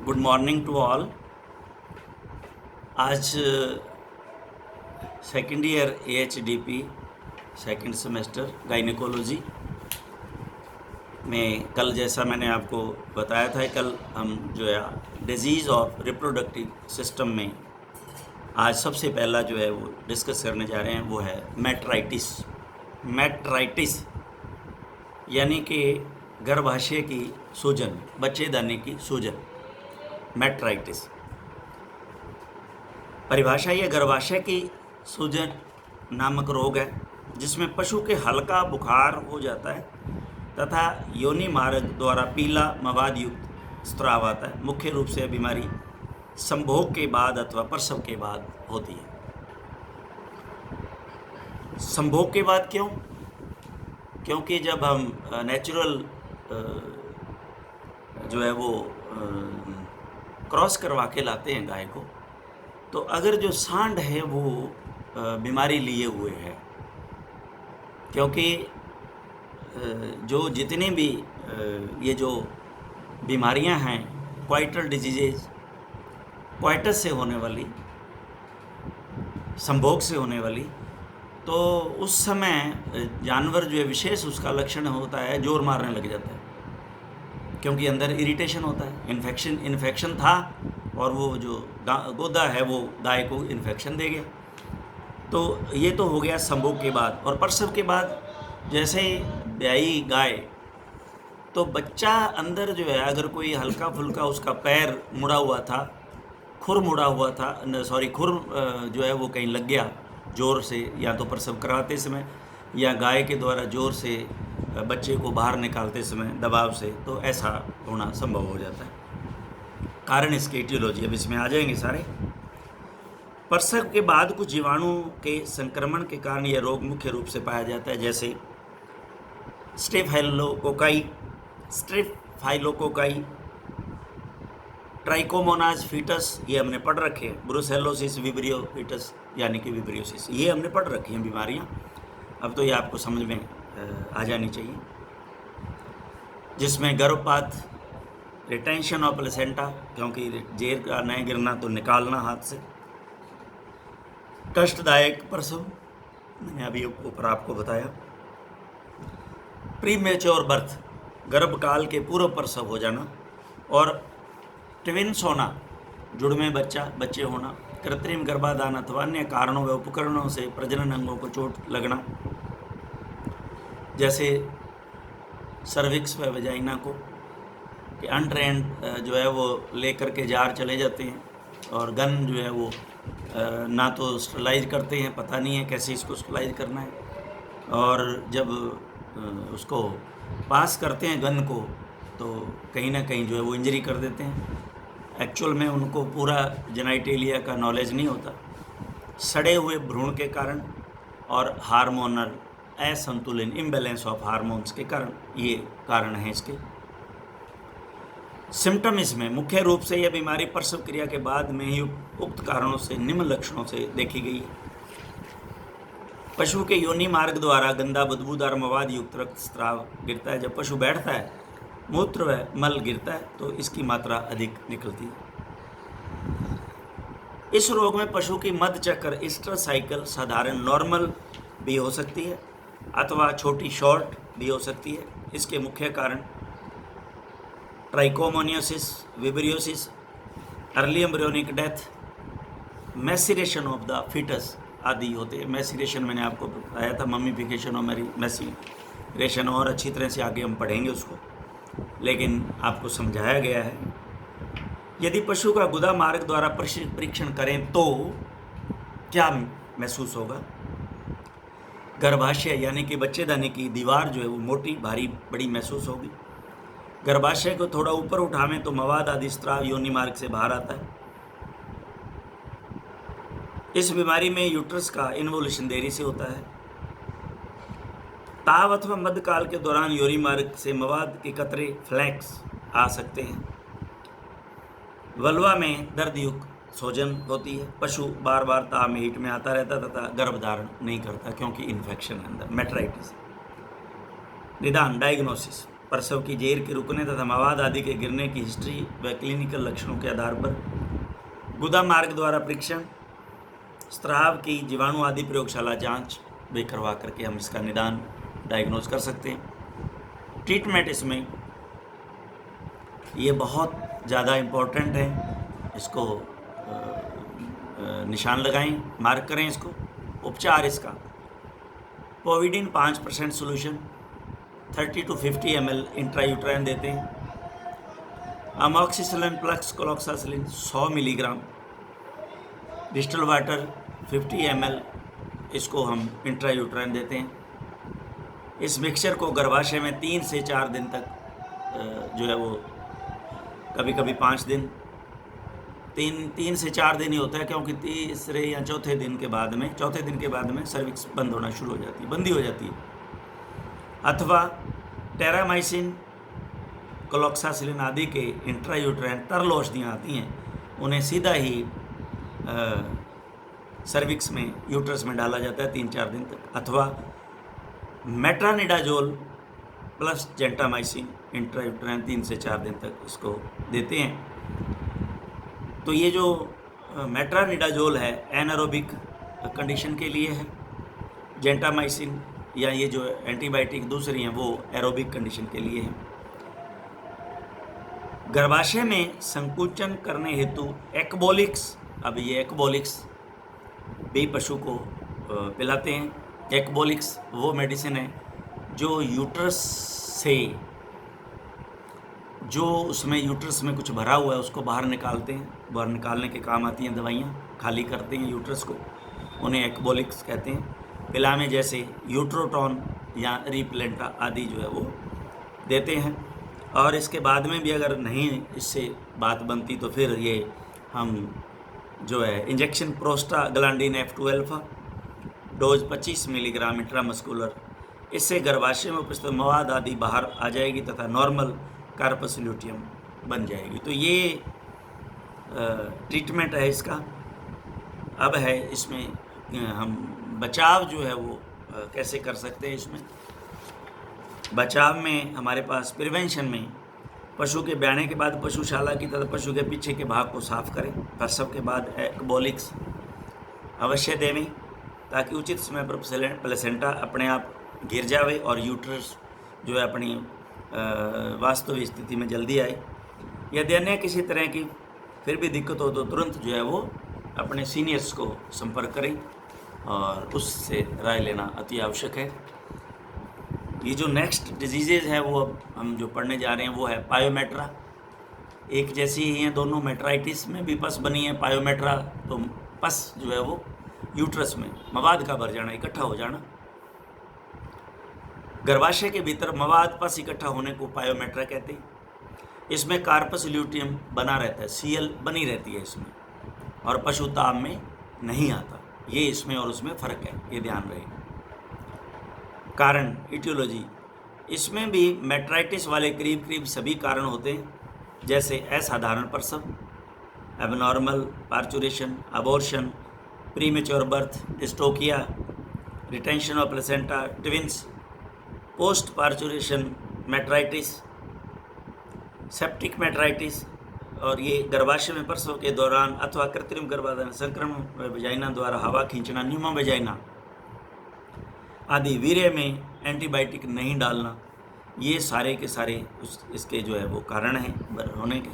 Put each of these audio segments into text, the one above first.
Good morning to all. आज second year AHDP second semester gynaecology में कल जैसा मैंने आपको बताया था, कल हम जो है डिजीज़ ऑफ रिप्रोडक्टिव सिस्टम में आज सबसे पहला जो है वो डिस्कस करने जा रहे हैं, वो है मेट्राइटिस। मेट्राइटिस यानी कि गर्भाशय की सूजन, बच्चेदानी की सूजन, मेट्राइटिस। परिभाषा ये गर्भाशय की सूजन नामक रोग है जिसमें पशु के हल्का बुखार हो जाता है तथा योनि मार्ग द्वारा पीला मवाद युक्त स्राव आता है। मुख्य रूप से बीमारी संभोग के बाद अथवा प्रसव के बाद होती है। संभोग के बाद क्यों? क्योंकि जब हम नेचुरल जो है वो क्रॉस करवा के लाते हैं गाय को, तो अगर जो सांड है वो बीमारी लिए हुए है, क्योंकि जो जितने भी ये जो बीमारियां हैं, क्वाइटल डिजीजेज, क्वाइटस से होने वाली, संभोग से होने वाली, तो उस समय जानवर जो है विशेष उसका लक्षण होता है जोर मारने लग जाता है, क्योंकि अंदर इरिटेशन होता है। इन्फेक्शन था और वो जो गोदा है वो गाय को इन्फेक्शन दे गया। तो ये तो हो गया संभोग के बाद। और प्रसव के बाद जैसे ब्याई गाय, तो बच्चा अंदर जो है अगर कोई हल्का फुल्का उसका पैर मुड़ा हुआ था, खुर मुड़ा हुआ था, खुर जो है वो कहीं लग गया जोर से, या तो प्रसव कराते समय या गाय के द्वारा जोर से बच्चे को बाहर निकालते समय दबाव से, तो ऐसा होना संभव हो जाता है। कारण इसकी एटियोलॉजी अब इसमें आ जाएंगे सारे। प्रसव के बाद कुछ जीवाणु के संक्रमण के कारण यह रोग मुख्य रूप से पाया जाता है, जैसे स्ट्रेप्टोकोकाई, ट्राइकोमोनाज फीटस, ये हमने पढ़ रखे हैं। ब्रुसेलोसिस विब्रियो फीटस यानी कि विब्रियोसिस, ये हमने पढ़ रखी हैं बीमारियां। अब तो ये आपको समझ में आ जानी चाहिए, जिसमें गर्भपात, रिटेंशन ऑफ प्लेसेंटा, क्योंकि जेर का नहीं गिरना तो निकालना हाथ से, कष्टदायक प्रसव, मैंने अभी ऊपर आपको बताया, प्रीमेच्योर बर्थ, गर्भकाल के पूर्व प्रसव हो जाना, और ट्विन्स होना, जुड़वे बच्चे होना, कृत्रिम गर्भाधान अथवा अन्य कारणों व उपकरणों से प्रजनन अंगों को चोट लगना, जैसे सर्विक्स व वजाइना को, कि अनट्रेंड जो है वो लेकर के जार चले जाते हैं, और गन जो है वो ना तो स्टरलाइज करते हैं, पता नहीं है कैसे इसको स्टरलाइज करना है, और जब उसको पास करते हैं गन को, तो कहीं ना कहीं जो है वो इंजरी कर देते हैं। एक्चुअल में उनको पूरा जेनाइटेलिया का नॉलेज नहीं होता। सड़े हुए भ्रूण के कारण और हार्मोनल असंतुलन, इम्बैलेंस ऑफ हार्मोन्स के कारण ये कारण है इसके। सिम्टम इसमें मुख्य रूप से यह बीमारी प्रसव क्रिया के बाद में ही उक्त कारणों से निम्न लक्षणों से देखी गई है। पशु के योनि मार्ग द्वारा गंदा बदबूदार मवाद युक्त रक्तस्राव गिरता है। जब पशु बैठता है, मूत्र व मल गिरता है, तो इसकी मात्रा अधिक निकलती है। इस रोग में पशु की मध चक्र ईस्टर साइकिल साधारण नॉर्मल भी हो सकती है अथवा छोटी शॉर्ट भी हो सकती है। इसके मुख्य कारण trichomoniosis, vibriosis, early embryonic death, maceration of the foetus आदि होते हैं। मैसिरेशन मैंने आपको बताया था, मम्मीफिकेशन और मैसिरेशन, और अच्छी तरह से आगे हम पढ़ेंगे उसको, लेकिन आपको समझाया गया है। यदि पशु का गुदा मार्ग द्वारा परीक्षण करें तो क्या महसूस होगा? गर्भाशय यानी कि बच्चेदानी की दीवार जो है वो मोटी भारी बड़ी महसूस होगी। गर्भाशय को थोड़ा ऊपर उठावें तो मवाद आदि स्राव योनि मार्ग से बाहर आता है। इस बीमारी में यूट्रस का इन्वोल्यूशन देरी से होता है। ताव अथवा मध्यकाल के दौरान योनि मार्ग से मवाद के कतरे फ्लैक्स आ सकते हैं। वल्वा में दर्दयुक्त सूजन होती है। पशु बार बार ताव में हीट में आता रहता तथा गर्भधारण नहीं करता, क्योंकि इन्फेक्शन है अंदर, मेट्राइटिस। निदान, डायग्नोसिस, प्रसव की जेर के रुकने तथा मवाद आदि के गिरने की हिस्ट्री व क्लिनिकल लक्षणों के आधार पर गुदा मार्ग द्वारा परीक्षण, स्त्राव की जीवाणु आदि प्रयोगशाला जांच भी करवा करके हम इसका निदान डायग्नोज कर सकते हैं। ट्रीटमेंट इसमें ये बहुत ज़्यादा इम्पोर्टेंट है, इसको निशान लगाएं, मार्क करें इसको। उपचार इसका पोविडिन 5% सोल्यूशन 30 to 50 ml इंट्रायूट्राइन देते हैं। Amoxicillin plus cloxacillin 100 milligram, distil water 50 ml, इसको हम इंट्रायूट्राइन देते हैं। इस मिक्सचर को गर्भाशय में 3 से 4 दिन तक जो है वो, कभी कभी 5 दिन, 3 से 4 दिन ही होता है, क्योंकि तीसरे या चौथे दिन के बाद में सर्विक्स बंद होना शुरू हो जाती है, बंदी हो जाती है। अथवा टेरामाइसिन, क्लोक्सासिलिन आदि के इंट्रायूट्राइन तरल औषधियाँ आती हैं, उन्हें सीधा ही सर्विक्स में, यूट्रस में डाला जाता है 3-4 दिन तक। अथवा मेट्रानिडाजोल प्लस जेंटामाइसिन इंट्रायूट्राइन 3 से 4 दिन तक इसको देते हैं। तो ये जो मेट्रानिडाजोल है एनारोबिक कंडीशन के लिए है, जेंटामाइसिन या ये जो एंटीबायोटिक दूसरी हैं वो एरोबिक कंडीशन के लिए है। गर्भाशय में संकुचन करने हेतु एक्बोलिक्स, अब ये एक्बोलिक्स भी पशु को पिलाते हैं। एक्बोलिक्स वो मेडिसिन है जो यूट्रस से, जो उसमें यूट्रस में कुछ भरा हुआ है उसको बाहर निकालते हैं, बाहर निकालने के काम आती हैं दवाइयाँ, खाली करते हैं यूट्रस को, उन्हें एक्बोलिक्स कहते हैं। पिला में जैसे यूट्रोटॉन या रिप्लेंटा आदि जो है वो देते हैं। और इसके बाद में भी अगर नहीं इससे बात बनती तो फिर ये हम जो है injection prostaglandin F2 alpha, dose 25 milligram intramuscular, इससे गर्भाशय में उपस्थित मवाद आदि बाहर आ जाएगी तथा नॉर्मल कार्पस ल्यूटियम बन जाएगी। तो ये ट्रीटमेंट है इसका। अब है इसमें हम बचाव जो है वो कैसे कर सकते हैं। इसमें बचाव में हमारे पास प्रिवेंशन में पशु के ब्याने के बाद पशुशाला की तथा पशु के पीछे के भाग को साफ करें। प्रसव के बाद एक्बोलिक्स अवश्य देवें ताकि उचित समय पर प्लेसेंटा अपने आप गिर जावे और यूट्रस जो है अपनी वास्तविक स्थिति में जल्दी आए। यदि अन्य किसी तरह की फिर भी दिक्कत हो तो तुरंत जो है वो अपने सीनियर्स को संपर्क करें और उससे राय लेना अति आवश्यक है। ये जो नेक्स्ट डिजीज़ेज है वो अब हम जो पढ़ने जा रहे हैं वो है पायोमेट्रा। एक जैसी ही हैं दोनों, मेट्राइटिस में भी पस बनी है। पायोमेट्रा तो पस जो है वो यूट्रस में मवाद का भर जाना, इकट्ठा हो जाना। गर्भाशय के भीतर मवाद पस इकट्ठा होने को पायोमेट्रा कहते हैं। इसमें कार्पस ल्यूटियम बना रहता है, सीएल बनी रहती है इसमें, और पशु ताप में नहीं आता। ये इसमें और उसमें फ़र्क है, ये ध्यान रहे। कारण इटियोलॉजी, इसमें भी मेट्राइटिस वाले करीब करीब सभी कारण होते हैं, जैसे असाधारण प्रसव, abnormal parturition, abortion, premature birth, dystocia, retention of placenta, twins, post parturition metritis, septic metritis, और ये गर्भाशय में प्रसव के दौरान अथवा कृत्रिम गर्भाधान संक्रमण वेजाइना द्वारा हवा खींचना, न्यूमा वेजाइना आदि, वीर्य में एंटीबायोटिक नहीं डालना, ये सारे के सारे इसके जो है वो कारण हैं होने के।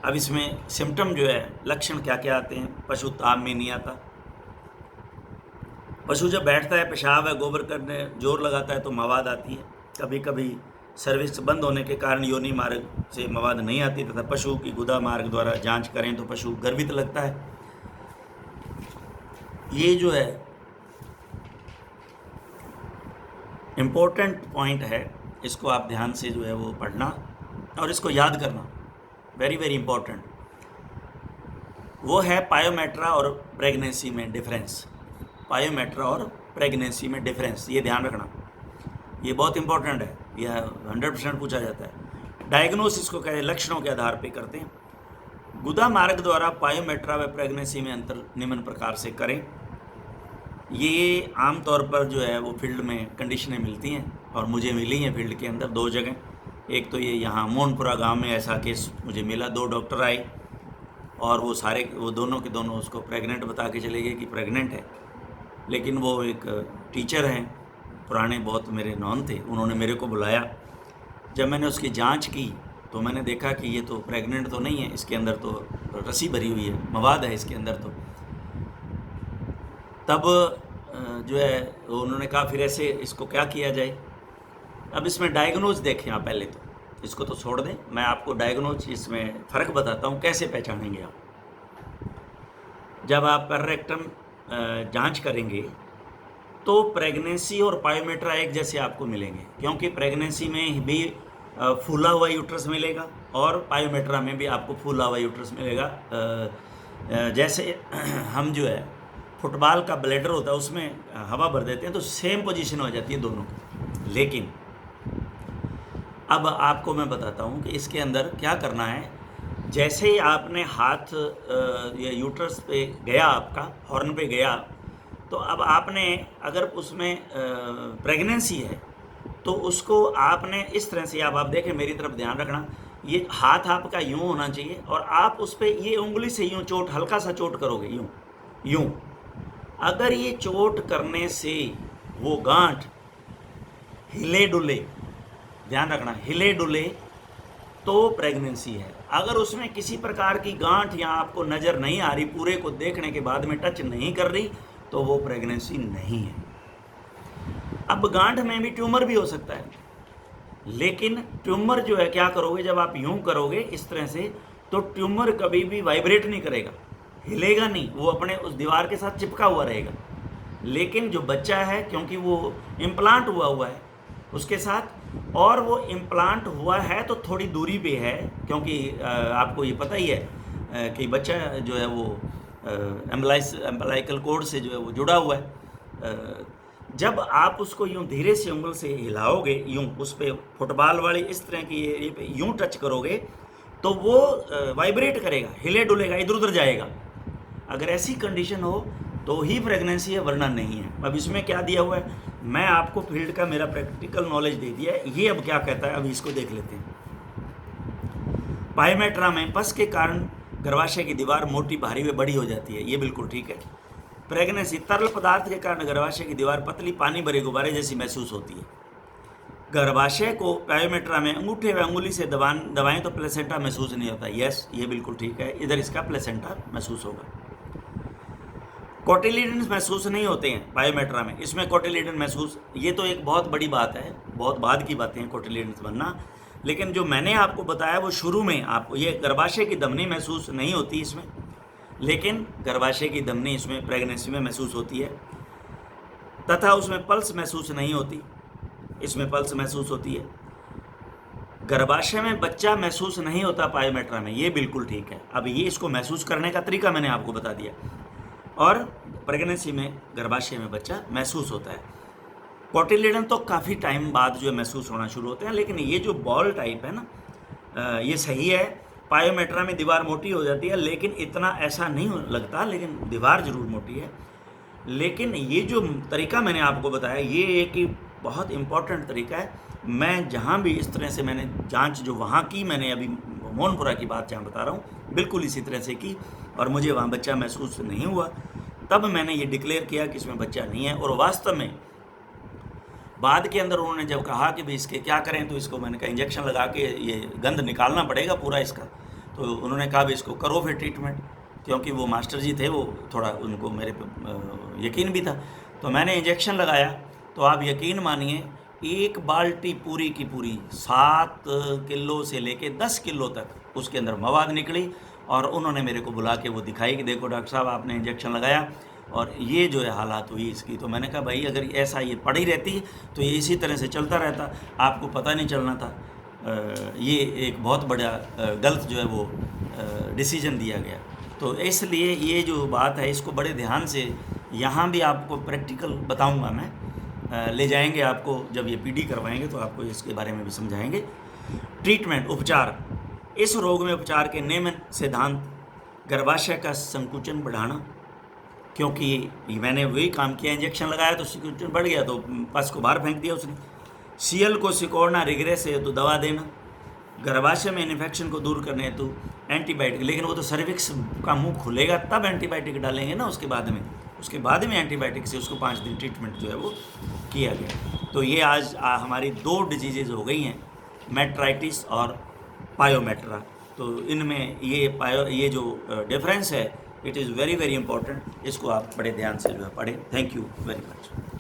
अब इसमें सिम्टम जो है, लक्षण क्या क्या आते हैं। पशु ताप में नहीं आता। पशु जब बैठता है, पेशाब है, गोबर करने जोर लगाता है तो मवाद आती है। कभी कभी सर्विक्स बंद होने के कारण योनि मार्ग से मवाद नहीं आती तथा पशु की गुदा मार्ग द्वारा जांच करें तो पशु गर्भित लगता है। ये जो है इम्पोर्टेंट पॉइंट है, इसको आप ध्यान से जो है वो पढ़ना और इसको याद करना, वेरी वेरी इम्पोर्टेंट। वो है पायोमेट्रा और प्रेगनेंसी में डिफरेंस। पायोमेट्रा और प्रेगनेंसी में डिफरेंस, ये ध्यान रखना, ये बहुत इंपॉर्टेंट है, यह 100% पूछा जाता है। डायग्नोसिस को क्या लक्षणों के आधार पे करते हैं। गुदा मार्ग द्वारा पायोमेट्रा व प्रेगनेंसी में अंतर निम्न प्रकार से करें। ये आमतौर पर जो है वो फील्ड में कंडीशनें मिलती हैं और मुझे मिली हैं फील्ड के अंदर 2 जगह। एक तो ये यहाँ मोहनपुरा गांव में ऐसा केस मुझे मिला, 2 डॉक्टर आए और वो दोनों के दोनों उसको प्रेग्नेंट बता के चले गए कि प्रेग्नेंट है। लेकिन वो एक टीचर हैं, पुराने बहुत मेरे नॉन थे, उन्होंने मेरे को बुलाया। जब मैंने उसकी जांच की तो मैंने देखा कि ये तो प्रेग्नेंट तो नहीं है, इसके अंदर तो रस्सी भरी हुई है, मवाद है इसके अंदर। तो तब जो है उन्होंने कहा फिर ऐसे इसको क्या किया जाए। अब इसमें डायग्नोज देखें आप, पहले तो इसको तो छोड़ दें, मैं आपको डायग्नोज इसमें फ़र्क बताता हूँ कैसे पहचानेंगे आप। जब आप रेक्टम जांच करेंगे तो प्रेगनेंसी और पायोमेट्रा एक जैसे आपको मिलेंगे, क्योंकि प्रेगनेंसी में भी फूला हुआ यूट्रस मिलेगा और पायोमेट्रा में भी आपको फूला हुआ यूट्रस मिलेगा। जैसे हम जो है फुटबॉल का ब्लैडर होता है उसमें हवा भर देते हैं तो सेम पोजीशन हो जाती है दोनों की। लेकिन अब आपको मैं बताता हूँ कि इसके अंदर क्या करना है। जैसे ही आपने हाथ ये यूट्रस पे गया, आपका हॉर्न पे गया, तो अब आपने अगर उसमें प्रेगनेंसी है तो उसको आपने इस तरह से, आप देखें मेरी तरफ ध्यान रखना, ये हाथ आपका यूं होना चाहिए और आप उस पर ये उंगली से यूं चोट, हल्का सा चोट करोगे यूं यूं। अगर ये चोट करने से वो गांठ हिले डुले, ध्यान रखना, हिले डुले तो प्रेगनेंसी है। अगर उसमें किसी प्रकार की गांठ या आपको नज़र नहीं आ रही, पूरे को देखने के बाद में टच नहीं कर रही, तो वो प्रेगनेंसी नहीं है। अब गांठ में भी ट्यूमर भी हो सकता है, लेकिन ट्यूमर जो है क्या करोगे, जब आप यूं करोगे इस तरह से, तो ट्यूमर कभी भी वाइब्रेट नहीं करेगा, हिलेगा नहीं, वो अपने उस दीवार के साथ चिपका हुआ रहेगा। लेकिन जो बच्चा है, क्योंकि वो इम्प्लांट हुआ है उसके साथ, और वो इम्प्लांट हुआ है तो थोड़ी दूरी पे है, क्योंकि आपको ये पता ही है कि बच्चा जो है वो एम्बलाइकल कॉर्ड से जो है वो जुड़ा हुआ है। जब आप उसको यूं धीरे से उंगल से हिलाओगे, यूं उस पर फुटबॉल वाली इस तरह की ये पे यूं टच करोगे तो वो वाइब्रेट करेगा, हिले डुलेगा, इधर उधर जाएगा। अगर ऐसी कंडीशन हो तो ही प्रेगनेंसी है, वरना नहीं है। अब इसमें क्या दिया हुआ है, मैं आपको फील्ड का मेरा प्रैक्टिकल नॉलेज दे दिया है, ये अब क्या कहता है, अभी इसको देख लेते हैं। पायोमेट्रा में पस के कारण गर्भाशय की दीवार मोटी, भारी व बड़ी हो जाती है, ये बिल्कुल ठीक है। प्रेगनेंसी, तरल पदार्थ के कारण गर्भाशय की दीवार पतली, पानी भरे गुब्बारे जैसी महसूस होती है। गर्भाशय को पायोमेट्रा में अंगूठे व अंगुली से दबाएं तो प्लेसेंटा महसूस नहीं होता। यस, ये बिल्कुल ठीक है, इधर इसका प्लेसेंटा महसूस होगा। कोटिलिडन्स महसूस नहीं होते हैं पायोमेट्रा में, इसमें कोटिलिडन महसूस, ये तो एक बहुत बड़ी बात है, बहुत बाद की बातें हैं कोटिलिडन्स बनना। लेकिन जो मैंने आपको बताया वो शुरू में, आपको ये गर्भाशय की धमनी महसूस नहीं होती इसमें, लेकिन गर्भाशय की धमनी इसमें प्रेगनेंसी में महसूस होती है, तथा उसमें पल्स महसूस नहीं होती, इसमें पल्स महसूस होती है। गर्भाशय में बच्चा महसूस नहीं होता पायोमेट्रा में, ये बिल्कुल ठीक है। अब ये इसको महसूस करने का तरीका मैंने आपको बता दिया, और प्रेगनेंसी में गर्भाशय में बच्चा महसूस होता है। कोटिलिडन तो काफ़ी टाइम बाद जो है महसूस होना शुरू होते हैं, लेकिन ये जो बॉल टाइप है ना, ये सही है। पायोमेट्रा में दीवार मोटी हो जाती है, लेकिन इतना ऐसा नहीं लगता, लेकिन दीवार जरूर मोटी है। लेकिन ये जो तरीका मैंने आपको बताया, ये एक बहुत इम्पॉर्टेंट तरीका है। मैं जहाँ भी इस तरह से मैंने जांच जो वहाँ की, मैंने अभी मोहनपुरा की बात जहाँ बता रहा हूँ, बिल्कुल इसी तरह से की, और मुझे वहाँ बच्चा महसूस नहीं हुआ। तब मैंने ये डिक्लेयर किया कि इसमें बच्चा नहीं है। और वास्तव में बाद के अंदर उन्होंने जब कहा कि भाई इसके क्या करें, तो इसको मैंने कहा इंजेक्शन लगा के ये गंद निकालना पड़ेगा पूरा इसका। तो उन्होंने कहा भाई इसको करो फिर ट्रीटमेंट, क्योंकि वो मास्टर जी थे, वो थोड़ा उनको मेरे पे यकीन भी था। तो मैंने इंजेक्शन लगाया, तो आप यकीन मानिए एक बाल्टी पूरी की पूरी 7 किलो से लेके 10 किलो तक उसके अंदर मवाद निकली। और उन्होंने मेरे को बुला के वो दिखाई कि देखो डॉक्टर साहब, आपने इंजेक्शन लगाया और ये जो है हालात हुई इसकी। तो मैंने कहा भाई अगर ऐसा ये पड़ी रहती तो ये इसी तरह से चलता रहता, आपको पता नहीं चलना था। ये एक बहुत बड़ा गलत जो है वो डिसीजन दिया गया। तो इसलिए ये जो बात है इसको बड़े ध्यान से, यहाँ भी आपको प्रैक्टिकल बताऊँगा मैं, ले जाएंगे आपको, जब ये पीडी करवाएंगे तो आपको इसके बारे में भी समझाएंगे। ट्रीटमेंट, उपचार, इस रोग में उपचार के नियमित सिद्धांत, गर्भाशय का संकुचन बढ़ाना, क्योंकि मैंने वही काम किया, इंजेक्शन लगाया तो संकुचन बढ़ गया, तो पस को बाहर फेंक दिया उसने। सीएल को सिकोड़ना रिग्रेस है तो दवा देना, गर्भाशय में इन्फेक्शन को दूर करने हेतु एंटीबायोटिक, लेकिन वो तो सर्विक्स का मुंह खुलेगा तब एंटीबायोटिक डालेंगे ना, उसके बाद में एंटीबायोटिक से उसको 5 दिन ट्रीटमेंट जो है वो किया गया। तो ये आज हमारी 2 डिजीजेज हो गई हैं, मेट्राइटिस और पायोमेट्रा। तो इनमें ये जो डिफरेंस है, it is very very important, इसको आप बड़े ध्यान से जो है पढ़ें। Thank you very much.